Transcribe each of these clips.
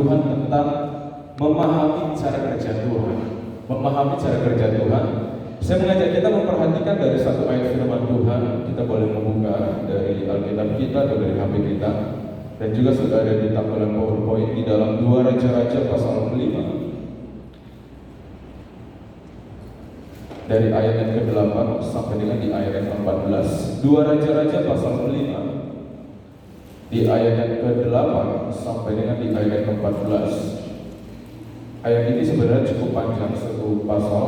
Tuhan tentang memahami cara kerja Tuhan. Memahami cara kerja Tuhan. Saya mengajak kita memperhatikan dari satu ayat firman Tuhan. Kita boleh membuka dari Alkitab kita atau dari HP kita, dan juga sudah ada di tampilan PowerPoint di dalam 2 Raja-Raja pasal 5. Dari ayat yang ke-8 sampai dengan di ayat yang ke-14. 2 Raja-Raja pasal 5 di ayat yang ke-8 sampai dengan di ayat yang ke-14. Ayat ini sebenarnya cukup panjang, satu pasal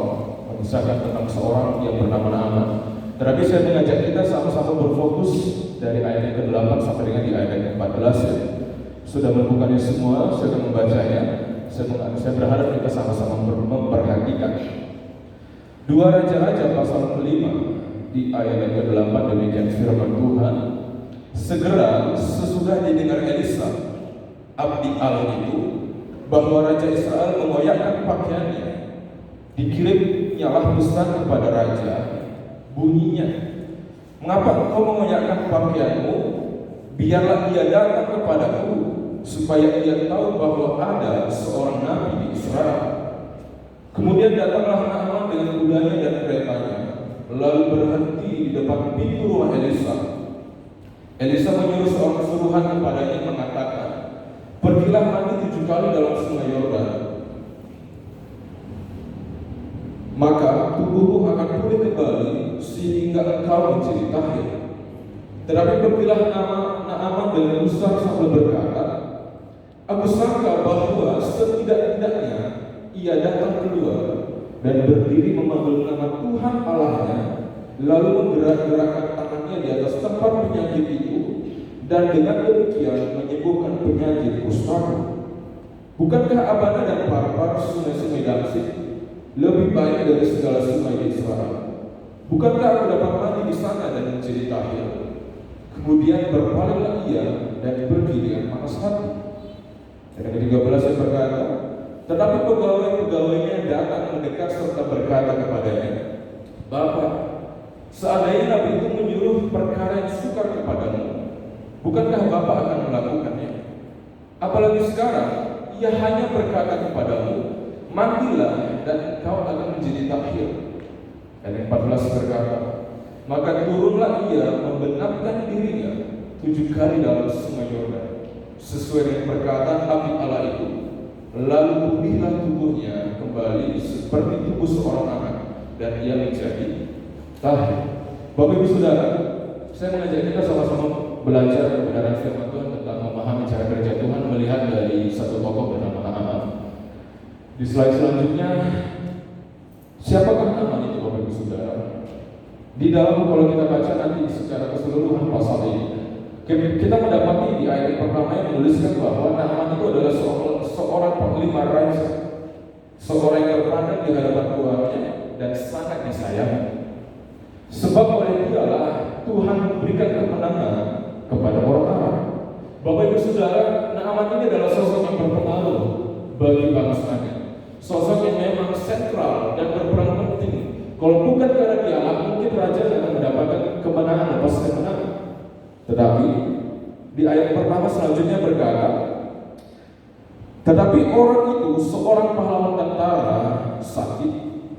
mengisahkan tentang seorang yang bernama Naaman. Tetapi saya mengajak kita sama-sama berfokus dari ayat yang ke-8 sampai dengan di ayat yang ke-14 ya. Sudah menemukannya semua, sudah membacanya. Saya berharap kita sama-sama memperhatikan. 2 Raja-Raja pasal 5 di ayat yang ke-8 demikian firman Tuhan. Segera sesudah didengar Elisa abdi Allah itu bahwa Raja Israel mengoyakkan pakaiannya, dikirimnyalah pesan kepada raja, bunyinya, mengapa engkau mengoyakkan pakaianmu? Biarlah ia datang kepadaku, supaya ia tahu bahwa ada seorang nabi di Israel. Kemudian datanglah Naaman dengan kudanya dan keretanya, lalu berhenti di depan pintu rumah Elisa. Elisa menyuruh seorang suruhan kepadanya mengatakan, pergilah mandi 7 kali dalam sungai Yordan, maka tubuhmu akan pulih kembali sehingga engkau menjadi tahir. Tetapi pergilah Naaman dengan gusar sambil berkata, aku sangka bahwa setidak-tidaknya ia datang keluar dan berdiri memanggil nama Tuhan Allahnya, lalu menggerak-gerakkan tangannya di atas tempat penyakit itu, dan dengan demikian menyembuhkan penyakit kustamu. Bukankah Abana dan Parpar, sungai-sungai Damsik, lebih baik dari segala sungai di Israel? Bukankah aku dapat mandi di sana dan menjadi tahir? Kemudian berpalinglah ia dan pergi dengan panas hati. Dan yang ke-13 saya berkata, tetapi pegawai-pegawainya datang mendekat serta berkata kepadanya, Bapak, seandainya Nabi itu menyuruh perkara yang sukar kepadamu, bukankah Bapak akan melakukannya? Apalagi sekarang, ia hanya berkata kepadamu, mandilah dan engkau akan menjadi tahir. Dan yang 14 berkata, maka turunlah ia membenamkan dirinya 7 kali dalam sungai Yordan, sesuai dengan perkataan abdi Allah itu. Lalu pulihlah tubuhnya kembali seperti tubuh seorang anak, dan ia menjadi tahir. Bapak Ibu Saudara, saya mengajak kita sama-sama belajar kebenaran firman Tuhan tentang memahami cara kerja Tuhan, melihat dari satu tokoh bernama Naaman. Di slide selanjutnya, siapakah Naaman itu, Bapak Ibu Saudara? Di dalam, kalau kita baca nanti secara keseluruhan pasal ini, kita mendapati di ayat pertama yang menuliskan bahwa Naaman itu adalah seorang panglima raja, seorang yang terpandang di hadapan Tuhannya dan sangat disayangi. Sebab oleh dialah Tuhan memberikan kemenangan kepada orang Arab. Bapak Ibu Saudara, Naaman ini adalah sosok yang berpengaruh bagi bangsanya, sosok yang memang sentral dan berperan penting. Kalau bukan karena dialah, mungkin raja akan mendapatkan kemenangan lepas kemenangan. Tetapi di ayat pertama selanjutnya berkata, tetapi orang itu seorang pahlawan tentara sakit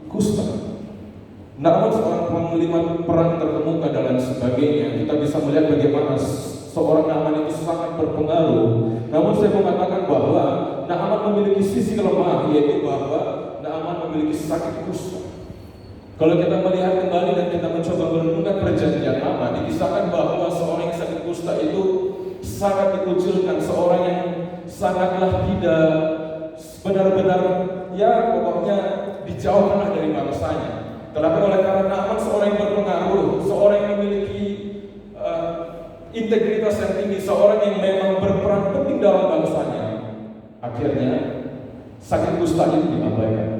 kusta. Naaman seorang panglima perang terkemuka dan sebagainya. Kita bisa melihat bagaimana seorang Naaman itu sangat berpengaruh. Namun saya mengatakan bahwa Naaman memiliki sisi lemah, yaitu bahwa Naaman memiliki sakit kusta. Kalau kita melihat kembali dan kita mencoba merenungkan perjanjian lama, dikisahkan bahwa seorang yang sakit kusta itu sangat dikucilkan, seorang yang sangatlah tidak benar-benar, ya pokoknya dijauhkanlah dari bangsanya. Tetapi oleh karena Naaman seorang yang berpengaruh, seorang yang memiliki integritas yang tinggi, seorang yang memang berperan penting dalam bangsanya, akhirnya sakit kusta itu diabaikan.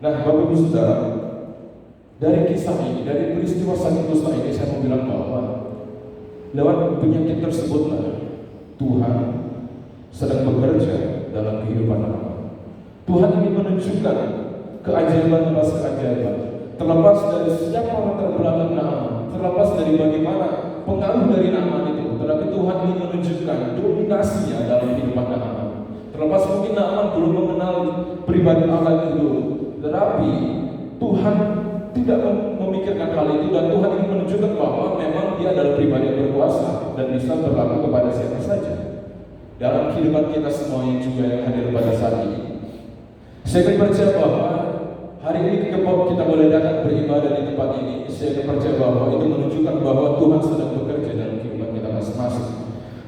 Nah, Bapak Ibu Saudara, dari kisah ini, dari peristiwa sakit kusta ini, saya mau bilang bahwa lewat penyakit tersebutlah Tuhan sedang bekerja dalam kehidupan Naaman. Tuhan ingin menunjukkan keajaiban atas keajaiban, terlepas dari siapa latar belakang Naaman, terlepas dari bagaimana pengaruh dari Naaman itu, tetapi Tuhan ingin menunjukkan dominasinya dalam kehidupan Naaman. Terlepas mungkin Naaman belum mengenal pribadi Allah itu, tetapi Tuhan tidak memikirkan hal itu, dan Tuhan ingin menunjukkan bahwa memang dia adalah pribadi yang berkuasa dan bisa berlaku kepada siapa saja dalam kehidupan kita semuanya juga yang hadir pada saat ini. Saya percaya bahwa hari ini kita boleh datang beribadah di tempat ini. Saya percaya bahwa itu menunjukkan bahwa Tuhan sedang bekerja dalam kehidupan kita masing-masing.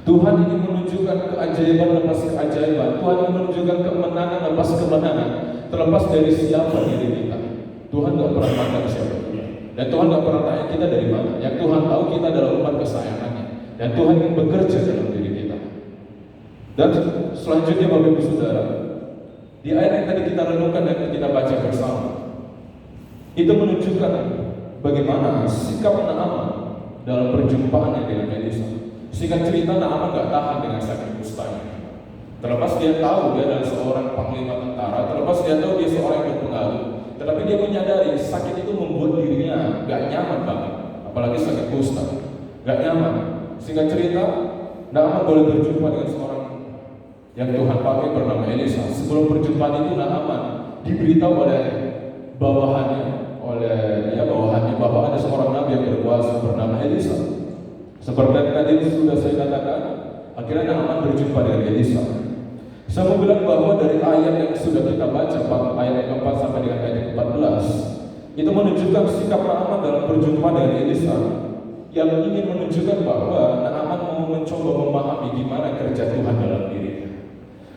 Tuhan ingin menunjukkan keajaiban lepas keajaiban. Tuhan ingin menunjukkan kemenangan lepas kemenangan, terlepas dari siapa diri kita. Tuhan tidak pernah pandang siapa kita, dan Tuhan tidak pernah tanya kita dari mana. Yang Tuhan tahu kita adalah umat kesayangannya, dan Tuhan ingin bekerja dalam diri kita. Dan selanjutnya Bapak Ibu Saudara, di ayat yang tadi kita renungkan dan kita baca bersama, itu menunjukkan bagaimana sikap Naaman dalam perjumpaannya dengan Elisa. Singkat cerita, Naaman gak tahan dengan sakit kustanya. Terlepas dia tahu dia adalah seorang panglima tentara, terlepas dia tahu dia seorang yang berpengaruh, tetapi dia menyadari sakit itu membuat dirinya gak nyaman banget, apalagi sakit kusta, gak nyaman. Singkat cerita, Naaman boleh berjumpa dengan seorang yang Tuhan pakai bernama Elisa. Sebelum perjumpaan itu, Naaman diberitahu oleh bawahannya bahwa ada seorang nabi yang berkuasa bernama Elisa. Seperti yang tadi sudah saya katakan, akhirnya Naaman berjumpa dengan Elisa. Saya mau bilang bahwa dari ayat yang sudah kita baca, ayat yang keempat sampai dengan ayat yang 14, itu menunjukkan sikap Naaman dalam berjumpa dengan Elisa, yang ingin menunjukkan bahwa Naaman mau mencoba memahami gimana kerja Tuhan dalam dirinya.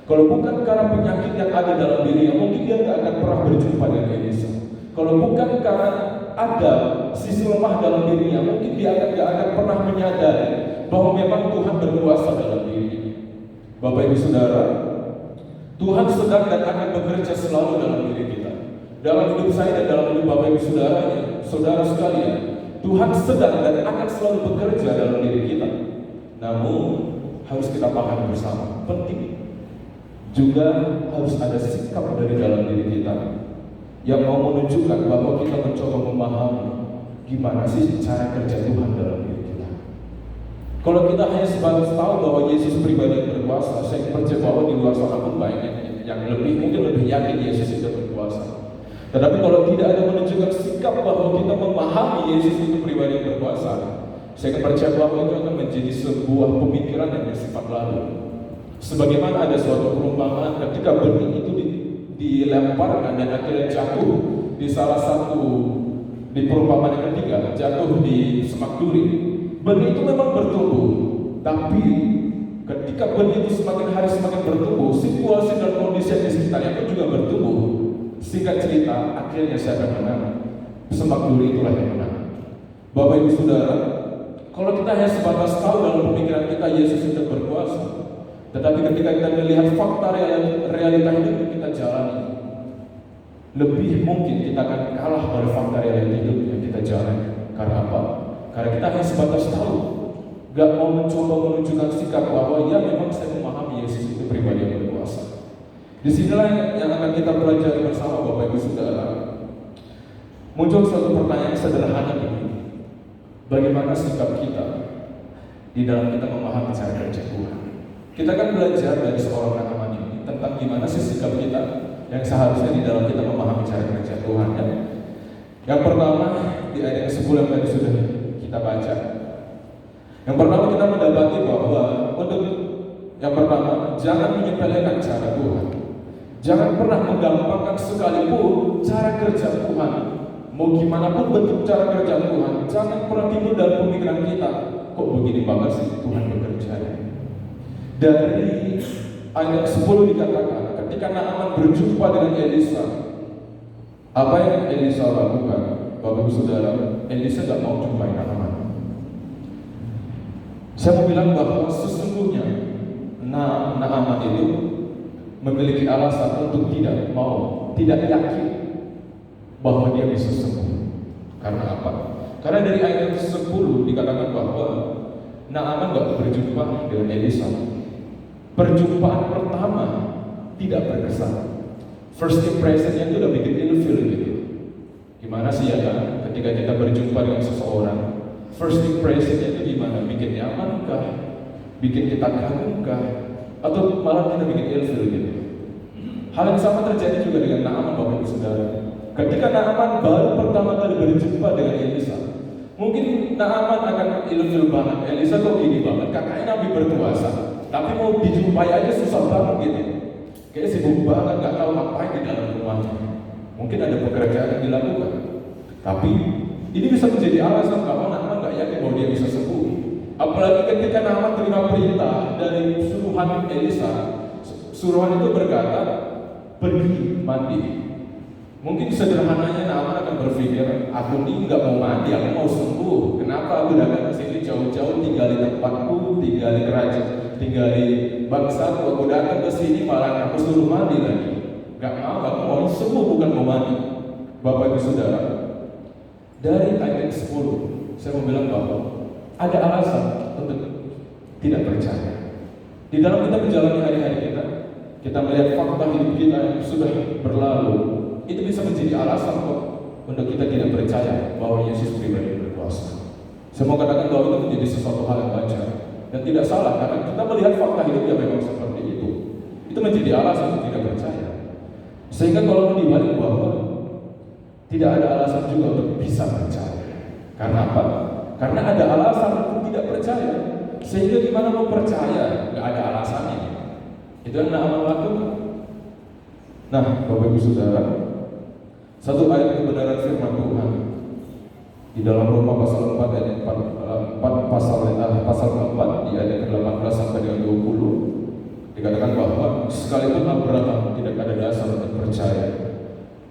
Kalau bukan karena penyakit yang ada dalam dirinya, mungkin dia tidak akan pernah berjumpa dengan Elisa. Kalau bukan karena ada sisi lemah dalam dirinya, mungkin dia tidak akan pernah menyadari bahwa memang Tuhan berkuasa dalam dirinya. Bapak Ibu Saudara, Tuhan sedang dan akan bekerja selalu dalam diri kita. Dalam hidup saya dan dalam hidup Bapak Ibu Saudara sekalian, Tuhan sedang dan akan selalu bekerja dalam diri kita. Namun harus kita pahami bersama, penting juga harus ada sikap dari dalam diri kita yang mau menunjukkan bahwa kita mencoba memahami gimana sih cara kerja Tuhan dalam diri kita. Kalau kita hanya sebatas tahu bahwa Yesus pribadi yang berkuasa, saya percaya bahwa di luar sana pun banyak yang mungkin lebih yakin Yesus itu berkuasa. Tetapi kalau tidak ada menunjukkan sikap bahwa kita memahami Yesus itu pribadi yang berkuasa, saya percaya bahwa itu akan menjadi sebuah pemikiran yang bersifat lalu. Sebagaimana ada suatu perumpamaan ketika benih itu dilemparkan dan akhirnya jatuh di salah satu, di perumpamaan yang ketiga, jatuh di semak duri. Benih itu memang bertumbuh, tapi ketika benih itu semakin hari semakin bertumbuh, situasi dan kondisi di sekitarnya itu juga bertumbuh. Singkat cerita, akhirnya siapa yang menang? Semak duri itulah yang menang. Bapak Ibu Saudara, kalau kita hanya sebatas tahu dalam pemikiran kita Yesus itu berkuasa, tetapi ketika kita melihat fakta realita hidup yang kita jalani, lebih mungkin kita akan kalah pada fakta realita hidup yang kita jalani. Karena apa? Karena kita hanya sebatas tahu, gak mau mencoba menunjukkan sikap bahwa ya memang saya memahami Yesus itu pribadi yang berkuasa. Disinilah yang akan kita pelajari bersama Bapak Ibu Saudara. Muncul suatu pertanyaan sederhana begini: bagaimana sikap kita di dalam kita memahami cara kerja Tuhan? Kita kan belajar dari seorang Naaman ini tentang gimana sih sikap kita yang seharusnya di dalam kita memahami cara kerja Tuhan. Yang pertama di ayat 10 yang tadi sudah kita baca. Yang pertama kita mendapati bahwa yang pertama, jangan menyepelekan cara Tuhan. Jangan pernah menggampangkan sekalipun cara kerja Tuhan. Mau gimana pun bentuk cara kerja Tuhan, jangan pernah timbul dalam pemikiran kita, kok begini banget sih Tuhan bekerjanya. Dari ayat 10 dikatakan, ketika Naaman berjumpa dengan Elisa, apa yang Elisa lakukan? Bapak Ibu Saudara, Elisa tidak mau jumpai Naaman. Saya mau bilang bahwa sesungguhnya Naaman itu memiliki alasan untuk tidak yakin bahwa dia bisa sembuh. Karena apa? Karena dari ayat 10 dikatakan bahwa Naaman tidak berjumpa dengan Elisa. Perjumpaan pertama tidak berkesan. First impression-nya itu udah bikin ilfil gitu. Gimana sih ya kan? Ketika kita berjumpa dengan seseorang, first impression-nya itu gimana? Bikin nyaman kah? Bikin kita kagum kah? atau malah kita bikin ilfil gitu. Hal yang sama terjadi juga dengan Naaman, Bapak Ibu Saudara. Ketika Naaman baru pertama kali berjumpa dengan Elisa, mungkin Naaman akan ilfil banget. Elisa kok gini banget, kakaknya Nabi berkuasa, tapi mau dijumpai aja susah banget gitu. Kayak sibuk banget, gak tahu ngapain di dalam rumahnya. Mungkin ada pekerjaan yang dilakukan, tapi ini bisa menjadi alasan kalau Naaman gak yakin bahwa dia bisa sembuh. Apalagi ketika Naaman terima perintah dari suruhan Elisa. Suruhan itu berkata, pergi mandi. Mungkin sederhananya Naaman akan berpikir, aku ini nggak mau mandi, aku mau sembuh. Kenapa aku datang ke sini jauh-jauh, tinggal di tempatku, tinggal di kerajaan, tinggal di bangsaku. Aku datang ke sini malah aku suruh mandi lagi. Gak mau, aku mau sembuh bukan mau mandi. Bapak Ibu Saudara, dari ayat 10 saya mau bilang bahwa ada alasan untuk tidak percaya. Di dalam kita menjalani hari-hari kita melihat fakta hidup kita yang sudah berlalu, itu bisa menjadi alasan kok untuk kita tidak percaya bahwa Yesus pribadi berkuasa. Saya mau katakan bahwa itu menjadi sesuatu hal yang wajar dan tidak salah, karena kita melihat fakta hidup yang memang seperti itu. Itu menjadi alasan untuk tidak percaya. Sehingga kalau dibalik bahwa tidak ada alasan juga untuk bisa percaya. Karena apa? Karena ada alasan untuk tidak percaya. Sehingga gimana mau percaya? Gak ada alasannya. Itu yang Naaman lakukan. Nah, Bapak Ibu Saudara, satu ayat kebenaran firman Tuhan di dalam Roma pasal 4 ayat 4 pasal 4 di ayat 18 sampai dengan 20 dikatakan bahwa sekalipun Abraham tidak ada dasar untuk percaya,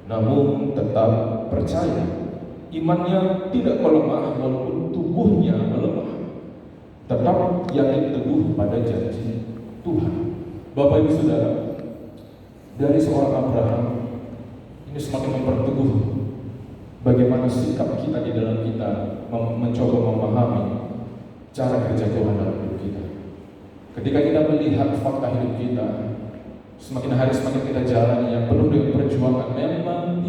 namun tetap percaya. Imannya tidak melemah walaupun tubuhnya melemah. Tetap yakin teguh pada janji Tuhan. Bapak Ibu Saudara, dari seorang Abraham ini semakin memperteguh bagaimana sikap kita di dalam kita mencoba memahami cara kerja Tuhan dalam hidup kita. Ketika kita melihat fakta hidup kita, semakin hari semakin kita jalan yang penuh dengan perjuangan. Memang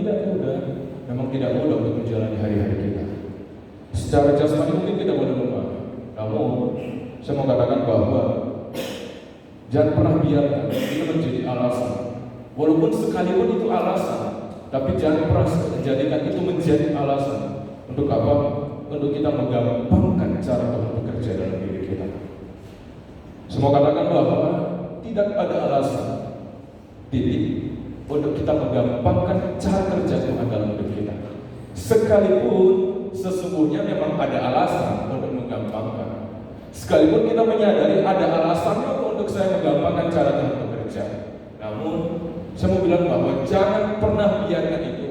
tidak mudah untuk menjalani hari-hari kita. Secara jasmani mungkin kita boleh lemah, namun saya mau katakan bahwa jangan pernah biarkan itu menjadi alasan. Walaupun sekalipun itu alasan, tapi jangan pernah jadikan itu menjadi alasan. Untuk apa? Untuk kita menggampangkan cara Tuhan bekerja dalam diri kita. Saya mau katakan bahwa tidak ada alasan untuk kita menggampangkan cara kerja Tuhan dalam hidup kita. Sekalipun sesungguhnya memang ada alasan untuk menggampangkan. Sekalipun kita menyadari ada alasannya untuk saya menggampangkan cara Tuhan bekerja. Namun saya mau bilang bahwa jangan pernah biarkan itu.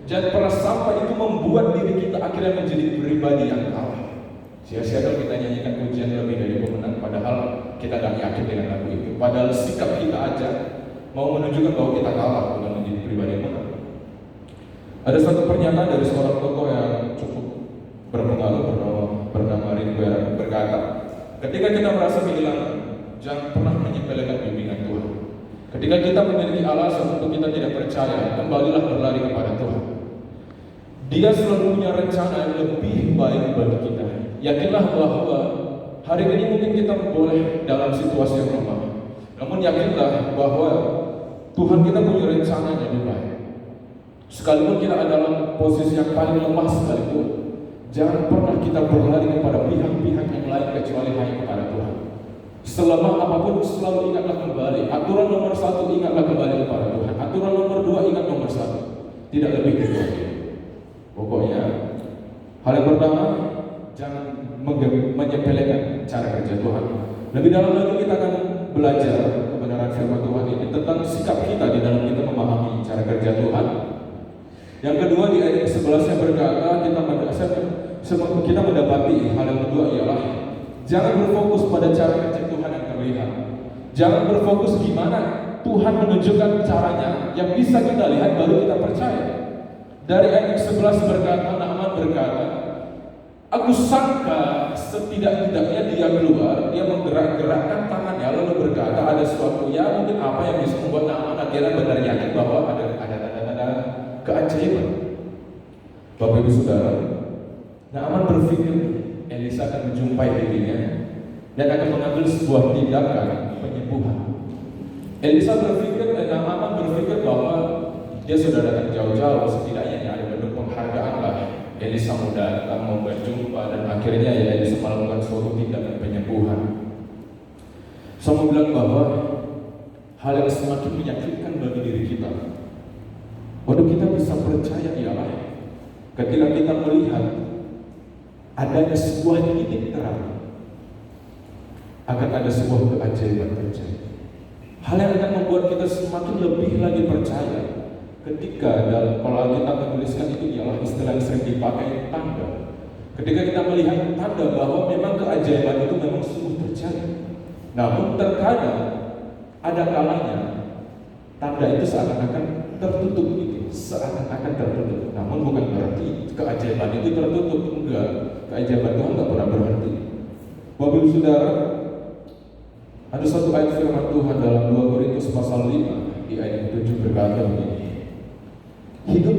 Jangan pernah sampai itu membuat diri kita akhirnya menjadi pribadi yang kalah. Sia-sia kalau kita nyanyikan pujian lebih dari pemenang, padahal kita gak yakin dengan lagu itu. Padahal sikap kita aja mau menunjukkan bahwa kita kalah dengan menjadi pribadi yang menang. Ada satu pernyataan dari seorang tokoh yang cukup berpengaruh bernama Ringo berkata, ketika kita merasa kehilangan, jangan pernah menyepelekan bimbingan Tuhan. Ketika kita memiliki alasan untuk kita tidak percaya, kembalilah berlari kepada Tuhan. Dia selalu punya rencana yang lebih baik bagi kita. Yakinlah bahwa hari ini mungkin kita boleh dalam situasi yang lemah, namun yakinlah bahwa Tuhan kita punya rencana yang lebih baik. Sekalipun kita ada dalam posisi yang paling lemah sekalipun, jangan pernah kita berlari kepada pihak-pihak yang lain kecuali hanya kepada Tuhan. Selemah apapun selalu ingatlah kembali. Aturan nomor 1, ingatlah kembali kepada Tuhan. Aturan nomor 2, ingat nomor 1. Tidak lebih dari itu. Pokoknya hal yang pertama, jangan menyepelekan cara kerja Tuhan. Lebih dalam lagi kita akan belajar kebenaran firman Tuhan ini tentang sikap kita di dalam kita memahami cara kerja Tuhan. Yang kedua di ayat 11 yang berkata kita mendapati hal yang kedua ialah jangan berfokus pada cara kerja Tuhan yang terlihat. Jangan berfokus gimana Tuhan menunjukkan caranya yang bisa kita lihat baru kita percaya. Dari ayat 11 berkata, Naaman berkata, aku sangka setidak-tidaknya dia keluar, dia menggerak-gerakkan tangannya lalu berkata ada sesuatu ya mungkin apa yang bisa membuat Naaman akhirnya benar yakin bahwa ada tanda-tanda keajaiban. Bapak Ibu Saudara, Naaman berpikir Elisa akan menjumpai dirinya dan akan mengambil sebuah tindakan penyembuhan. Naaman berpikir bahwa dia sudah datang jauh-jauh, setidaknya ya ada bentuk penghargaan lah. Elisa mau datang, mau berjumpa, dan akhirnya ya Elisa melakukan suatu tindakan penyembuhan. Saya mau bilang bahwa hal yang semakin menyakitkan bagi diri kita, waduh, kita bisa percaya ialah ketika kita melihat adanya sebuah titik terang, akan ada sebuah keajaiban terjadi. Hal yang akan membuat kita semakin lebih lagi percaya ketika dalam kalau kita menuliskan itu ialah istilah yang sering dipakai, tanda. Ketika kita melihat tanda bahwa memang keajaiban itu memang sungguh terjadi. Namun terkadang ada kalanya tanda itu seakan-akan tertutup gitu, seakan-akan tertutup. Namun bukan berarti keajaiban itu tertutup, enggak. Keajaiban Tuhan enggak pernah berhenti. Bapak Ibu Saudara, ada satu ayat firman Tuhan dalam 2 Korintus pasal 5 di ayat 7 berkata begini, hidup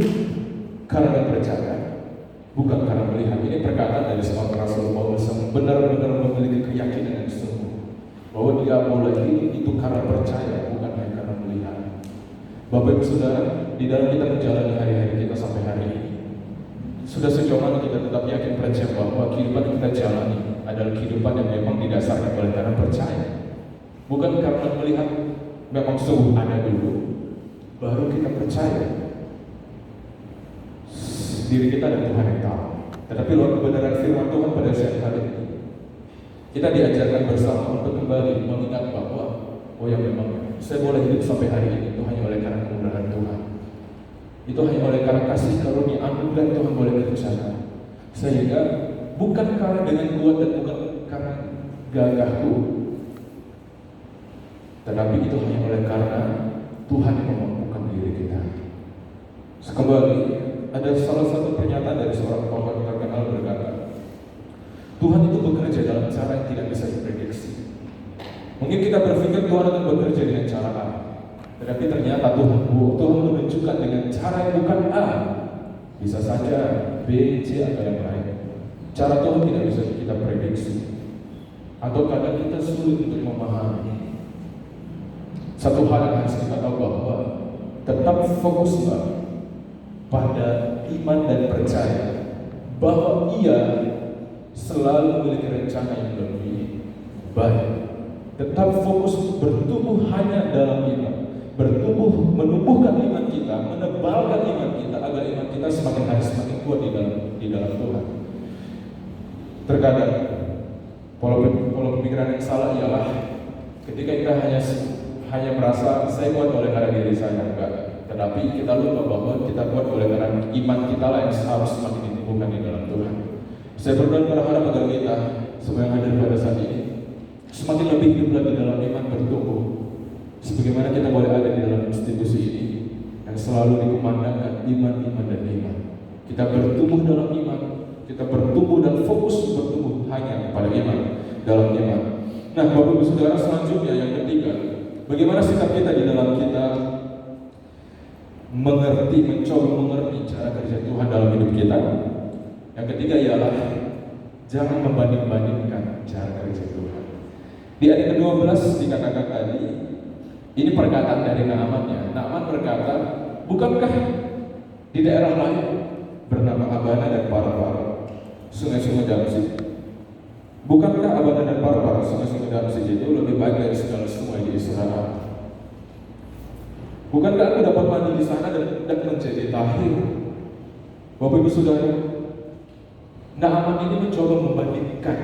karena percaya, bukan karena melihat. Ini perkataan dari seorang Rasul Paulus yang benar-benar memiliki keyakinan yang sungguh bahwa dia mulai hidup itu karena percaya, bukan hanya karena melihat. Bapak Ibu Saudara, di dalam kita menjalani hari-hari kita sampai hari ini, sudah sejauh mana kita tetap yakin percaya bahwa kehidupan yang kita jalani adalah kehidupan yang memang didasarkan oleh karena percaya, bukan karena melihat. Memang sungguh ada dulu, baru kita percaya. Diri kita dan Tuhan yang tahu. Tetapi lewat kebenaran firman Tuhan pada siang hari ini, kita diajarkan bersama untuk kembali mengingat bahwa oh ya, memang saya boleh hidup sampai hari ini itu hanya oleh karena kemurahan Tuhan. Itu hanya oleh karena kasih karunia anugerah Tuhan boleh kerjakan. Sehingga bukan karena dengan kuat dan bukan karena gagahku, tetapi itu hanya oleh karena Tuhan yang memampukan diri kita. Kembali, ada salah satu pernyataan dari seorang tokoh terkenal berkata, Tuhan itu bekerja dalam cara yang tidak bisa diprediksi. Mungkin kita berpikir Tuhan akan bekerja dengan cara A, tetapi ternyata Tuhan menunjukkan dengan cara yang bukan A. Bisa saja B, C, atau yang lain. Cara Tuhan tidak bisa kita prediksi, atau kadang kita sulit untuk memahami. Satu hal yang harus kita tahu bahwa tetap fokuslah pada iman dan percaya bahwa Ia selalu memiliki rencana yang lebih baik. Tetap fokus bertumbuh hanya dalam iman, bertumbuh menumbuhkan iman kita, menebalkan iman kita agar iman kita semakin hari semakin kuat di dalam Tuhan. Terkadang pola pemikiran yang salah ialah ketika kita hanya merasa saya kuat oleh karena diri saya, enggak. Tetapi kita lupa bahwa kita kuat oleh karena iman kita lah yang harus semakin ditumbuhkan di dalam Tuhan. Saya berdoa berharap agar kita semua yang hadir pada saat ini semakin lebih hidup lagi dalam iman, bertumbuh. Sebagaimana kita boleh ada di dalam institusi ini yang selalu dikumandangkan iman, dan iman. Kita bertumbuh dalam iman, kita bertumbuh dan fokus bertumbuh hanya pada iman, dalam iman. Nah, Bapak Ibu Saudara, selanjutnya yang ketiga, bagaimana sikap kita di dalam kita mencoba mengerti cara kerja Tuhan dalam hidup kita. Yang ketiga ialah jangan membanding-bandingkan cara kerja Tuhan. Di ayat ke-12 dikatakan tadi, ini perkataan dari Naaman ya. Naaman berkata, bukankah di daerah lain bernama Abana dan Parpar, sungai-sungai Damsyik? Bukankah Abana dan Parpar, sungai-sungai Damsyik itu lebih baik dari segala sungai di Israel? Bukankah aku dapat mandi di sana dan menjadi tahir? Bapak Ibu Saudara, Naaman ini mencoba membandingkan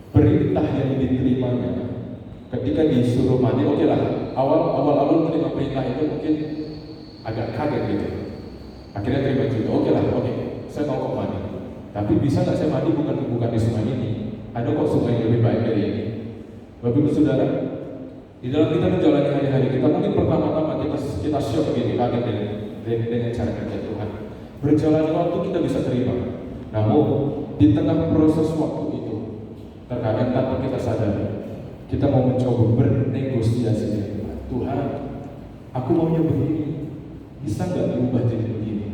perintah yang diterimanya ketika disuruh mandi. Oke lah, awal terima perintah itu mungkin agak kaget gitu. Akhirnya terima juga. Oke lah, saya mau kok mandi. Tapi bisa nggak saya mandi bukan di sungai ini? Ada kok sungai yang lebih baik dari ini. Bapak Ibu Saudara, di dalam kita menjalani hari-hari kita, mungkin pertama-tama kita shock gitu, kaget dengan cara kerja Tuhan. Berjalan waktu kita bisa terima. Namun di tengah proses waktu itu, terkadang tanpa kita sadari, kita mau mencoba bernegosiasi dengan Tuhan. Tuhan, aku maunya begini, bisa nggak diubah jadi begini?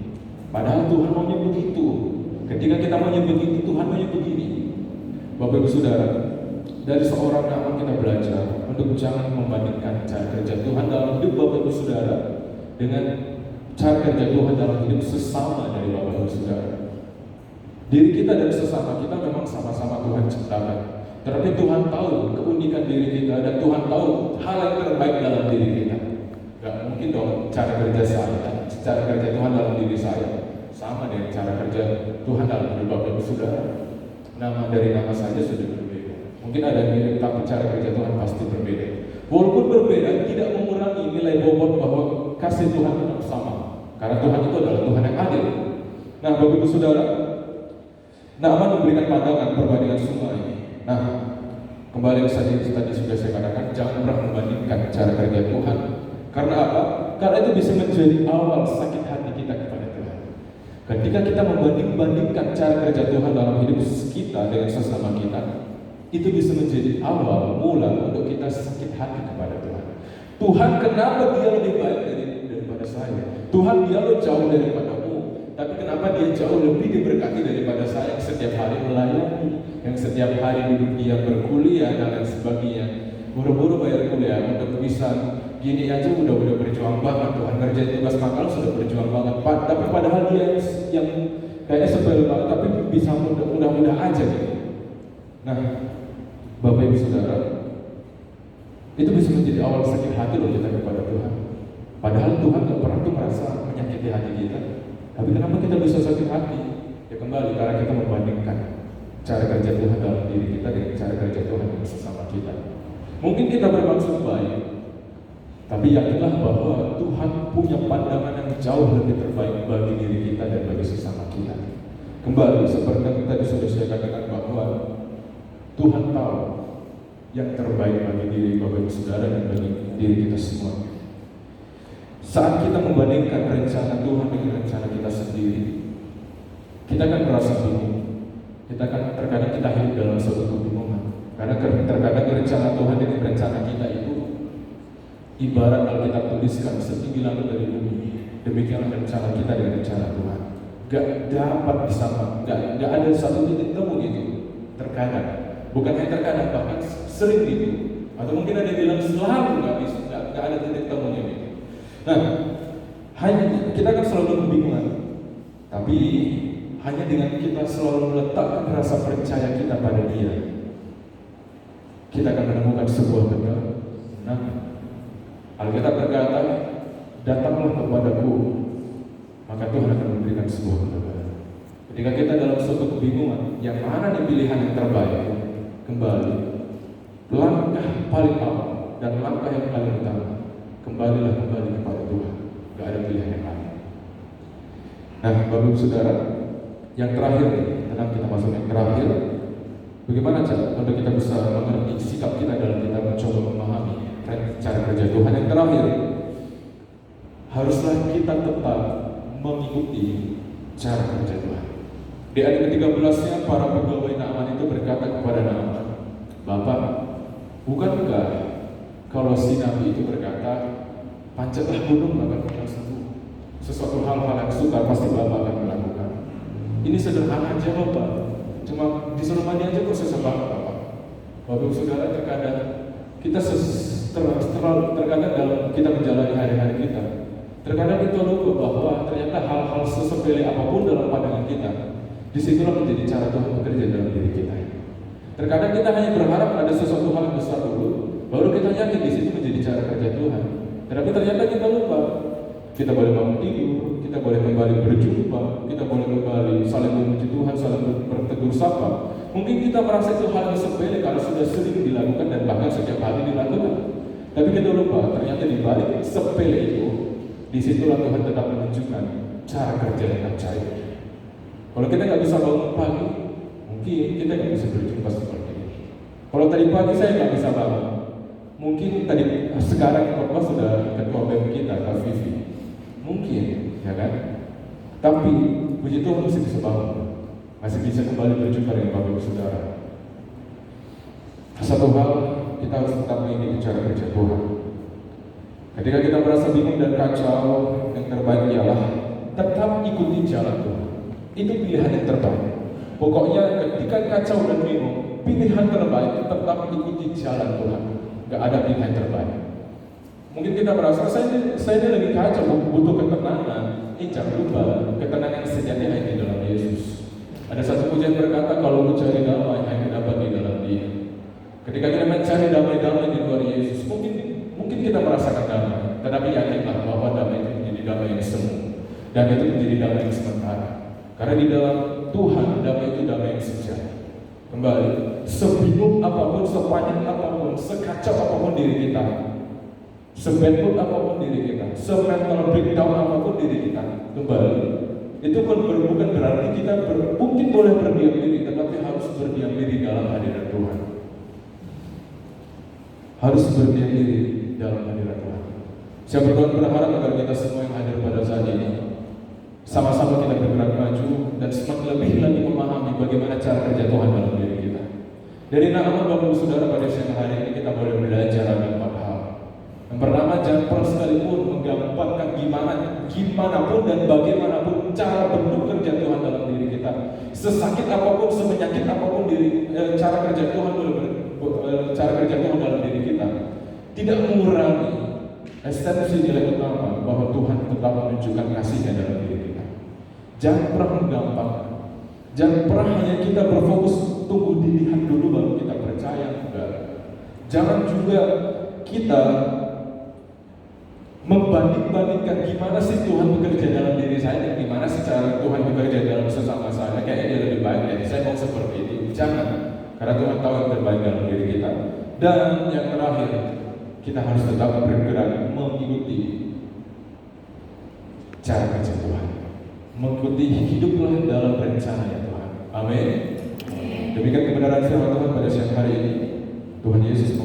Padahal Tuhan maunya begitu. Ketika kita maunya begitu, Tuhan maunya begini. Bapak Ibu Saudara, dari seorang Naaman kita belajar untuk jangan membandingkan cara kerja Tuhan dalam hidup Bapak Ibu Saudara dengan cara kerja Tuhan dalam hidup sesama dari Bapak Ibu Saudara. Diri kita dan sesama kita memang sama-sama Tuhan ciptakan, tetapi Tuhan tahu keunikan diri kita dan Tuhan tahu hal yang terbaik dalam diri kita. Gak mungkin dong cara kerja saya, cara kerja Tuhan dalam diri saya sama dengan cara kerja Tuhan dalam hidup Bapak Ibu Saudara. Nama dari nama saja sudah berbeda. Mungkin ada yang mirip, tapi cara kerja Tuhan pasti berbeda. Walaupun berbeda, tidak mengurangi nilai bobot bahwa kasih Tuhan tetap sama. Karena Tuhan itu adalah Tuhan yang adil. Nah, Bapak Ibu Saudara, Naaman memberikan pandangan perbandingan semua ini. Nah, kembali ke tadi sudah saya katakan, jangan pernah membandingkan cara kerja Tuhan. Karena apa? Karena itu bisa menjadi awal sakit hati kita kepada Tuhan. Ketika kita membanding-bandingkan cara kerja Tuhan dalam hidup kita dengan sesama kita, itu bisa menjadi awal mula untuk kita sakit hati kepada Tuhan. Tuhan, kenapa dia lebih baik daripada saya? Tuhan, dia lo jauh daripadamu, tapi kenapa dia jauh lebih diberkati daripada saya yang setiap hari melayani, yang setiap hari duduk diam berkuliah dan lain sebagainya. Buru-buru bayar kuliah untuk bisa gini aja udah berjuang banget. Tuhan ngerjain tugas makal sudah berjuang banget. Tapi padahal dia yang kayaknya sebel banget, tapi bisa mudah-mudah aja gitu. Nah, Bapak Ibu Saudara, itu bisa menjadi awal sakit hati loh kita kepada Tuhan. Padahal Tuhan gak pernah tuh merasa menyakiti hati kita. Tapi kenapa kita bisa sakit hati? Ya kembali karena kita membandingkan cara kerja Tuhan dalam diri kita dengan cara kerja Tuhan dengan sesama kita. Mungkin kita bermaksud baik, tapi yakinlah bahwa Tuhan punya pandangan yang jauh lebih terbaik bagi diri kita dan bagi sesama kita. Kembali seperti yang tadi sudah saya katakan bahwa Tuhan tahu yang terbaik bagi diri Bapak Ibu Saudara dan bagi diri kita semua. Saat kita membandingkan rencana Tuhan dengan rencana kita sendiri, kita akan merasa bingung. Terkadang kita hidup dalam suatu kebingungan. Karena terkadang rencana Tuhan dengan rencana kita itu ibarat Alkitab tuliskan setinggi langit dari bumi. Demikianlah rencana kita dengan rencana Tuhan. Gak dapat disama, gak ada satu titik temu gitu. Terkadang, bukan hanya terkadang, bahkan sering gitu. Atau mungkin ada yang bilang selalu gak ada titik temunya gitu. Nah, kita akan selalu kebingungan. Tapi hanya dengan kita selalu meletakkan rasa percaya kita pada Dia, kita akan menemukan sebuah ketenangan. Alkitab berkata, datanglah kepadaku, maka Tuhan akan memberikan sebuah ketenangan. Ketika kita dalam suatu kebingungan, yang mana nih pilihan yang terbaik? Kembali, langkah paling awal dan langkah yang paling utama, kembali kepada Tuhan. Gak ada pilihan yang lain. Nah, Bapak Ibu Saudara, yang terakhir nih, tenang kita masuk yang terakhir. Bagaimana cara untuk kita bisa mengerti sikap kita dalam kita mencoba memahami cara kerja Tuhan? Yang terakhir, haruslah kita tetap mengikuti cara kerja Tuhan. Di ayat ke-13-nya, para pegawai Naaman itu berkata kepada Naaman, Bapak, bukankah kalau si Nabi itu berkata, pancatlah gunung akan kita sembuh. Sesuatu hal-hal yang sukar pasti Bapak akan melakukan. Ini sederhana aja Bapak, cuma disuruh mandi aja kok susah banget Bapak. Bapak Saudara, terkadang kita terkadang dalam kita menjalani hari-hari kita, terkadang kita lupa bahwa ternyata hal-hal sesepele apapun dalam pandangan kita, disitulah menjadi cara Tuhan bekerja dalam diri kita. Terkadang kita hanya berharap ada sesuatu hal yang besar dulu, baru kita yakin di situ menjadi cara kerja Tuhan. Tetapi ternyata kita lupa. Kita boleh bangun tidur, kita boleh kembali berjumpa, kita boleh kembali saling memuji Tuhan, saling bertegur sapa. Mungkin kita merasa itu hal yang sepele karena sudah sering dilakukan dan bahkan setiap hari dilakukan. Tapi kita lupa, ternyata di balik sepele itu, disitulah Tuhan tetap menunjukkan cara kerja yang ajaib. Kalau kita nggak bisa bangun pagi, mungkin kita nggak bisa berjumpa seperti ini. Kalau tadi pagi saya nggak bisa bangun, mungkin tadi sekarang Bapak sudah ketua BEM kita, Kak Vivi. Mungkin, ya kan? Tapi puji Tuhan masih bisa bangun, masih bisa kembali berjumpa dengan Bapak Ibu Saudara. Satu hal, kita harus tetap mengikuti cara kerja Tuhan. Ketika kita merasa bingung dan kacau, yang terbaik ialah tetap ikuti jalan Tuhan. Itu pilihan yang terbaik. Pokoknya ketika kacau dan bingung, pilihan terbaik tetap ikuti jalan Tuhan. Gak ada pilihan terbaik. Mungkin kita merasa saya ini lagi kacau, butuh ketenangan. Jangan lupa, ketenangan sejati hanya di dalam Yesus. Ada satu pujian berkata, kalau ku cari damai hanya dapat di dalam Dia. Ketika kita mencari damai-damai di luar Yesus, mungkin kita merasakan damai, tetapi yakinlah bahwa damai itu menjadi damai yang semu, dan itu menjadi damai yang sementara. Karena di dalam Tuhan, damai itu damai yang sejati. Kembali, sebingung apapun, sepanjang apapun, sekacau apapun diri kita, sebetut apapun diri kita, semental breakdown apapun diri kita, kembali, itu bukan berarti kita mungkin boleh berdiam diri, tetapi harus berdiam diri dalam hadirat Tuhan. Harus berdiam diri dalam hadirat Tuhan. Saya berharap agar kita semua yang hadir pada saat ini sama-sama kita bergerak maju dan semakin lebih lagi memahami bagaimana cara kerja Tuhan dalam diri kita. Dari nama Bapak Saudara pada siang hari ini kita boleh belajar ada 4 hal. Yang pertama, jangan pernah sekalipun menggambarkan gimanapun dan bagaimanapun cara bentuk kerja Tuhan dalam diri kita. Sesakit apapun, sepenyakit apapun cara kerja Tuhan dalam diri kita tidak mengurangi esensi nilai utama bahwa Tuhan tetap menunjukkan kasih-Nya dalam diri kita. Jangan pernah menggampangkan. Jangan pernah hanya kita berfokus tunggu dilihat dulu baru kita percaya. Enggak. Jangan juga kita membanding-bandingkan gimana sih Tuhan bekerja dalam diri saya dan gimana sih cara Tuhan bekerja dalam sesama saya. Kayaknya dia lebih baik dari saya mau seperti itu. Jangan. Karena Tuhan tahu yang terbaik dalam diri kita. Dan yang terakhir, kita harus tetap bergerak mengikuti cara kerja Tuhan. Mengikuti hiduplah dalam rencananya Tuhan. Amin. Demikian kebenaran firman Tuhan pada siang hari ini. Tuhan Yesus